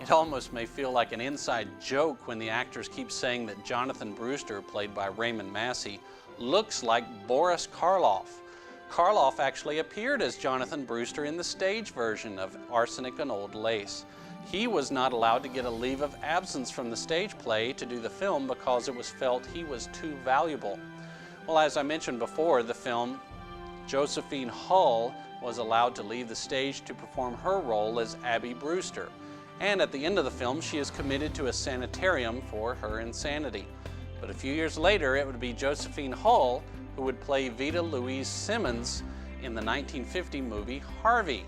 It almost may feel like an inside joke when the actors keep saying that Jonathan Brewster, played by Raymond Massey, looks like Boris Karloff. Karloff actually appeared as Jonathan Brewster in the stage version of Arsenic and Old Lace. He was not allowed to get a leave of absence from the stage play to do the film because it was felt he was too valuable. Well, as I mentioned before, the film, Josephine Hull was allowed to leave the stage to perform her role as Abby Brewster. And at the end of the film, she is committed to a sanitarium for her insanity. But a few years later, it would be Josephine Hull who would play Vita Louise Simmons in the 1950 movie Harvey.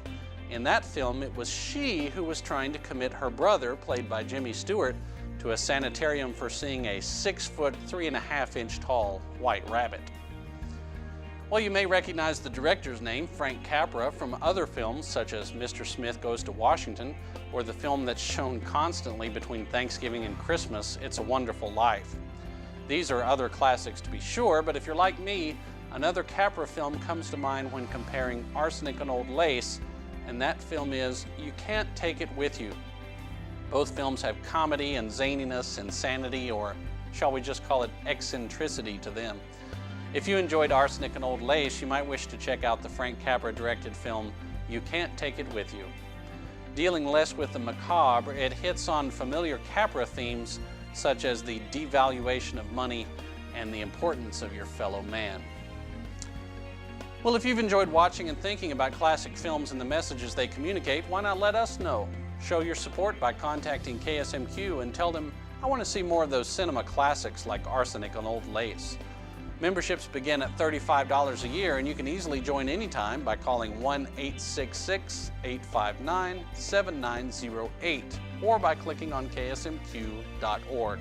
In that film, it was she who was trying to commit her brother, played by Jimmy Stewart, to a sanitarium for seeing a 6-foot, 3.5-inch tall white rabbit. Well, you may recognize the director's name, Frank Capra, from other films such as Mr. Smith Goes to Washington, or the film that's shown constantly between Thanksgiving and Christmas, It's a Wonderful Life. These are other classics to be sure, but if you're like me, another Capra film comes to mind when comparing Arsenic and Old Lace, and that film is You Can't Take It With You. Both films have comedy and zaniness, insanity, or shall we just call it eccentricity to them. If you enjoyed Arsenic and Old Lace, you might wish to check out the Frank Capra directed film You Can't Take It With You. Dealing less with the macabre, it hits on familiar Capra themes such as the devaluation of money and the importance of your fellow man. Well, if you've enjoyed watching and thinking about classic films and the messages they communicate, why not let us know? Show your support by contacting KSMQ and tell them, I want to see more of those cinema classics like Arsenic and Old Lace. Memberships begin at $35 a year, and you can easily join anytime by calling 1-866-859-7908 or by clicking on ksmq.org.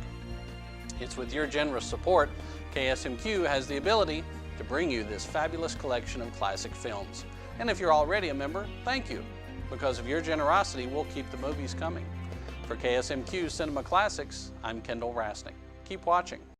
It's with your generous support, KSMQ has the ability to bring you this fabulous collection of classic films. And if you're already a member, thank you. Because of your generosity, we'll keep the movies coming. For KSMQ Cinema Classics, I'm Kendal Rasnake. Keep watching.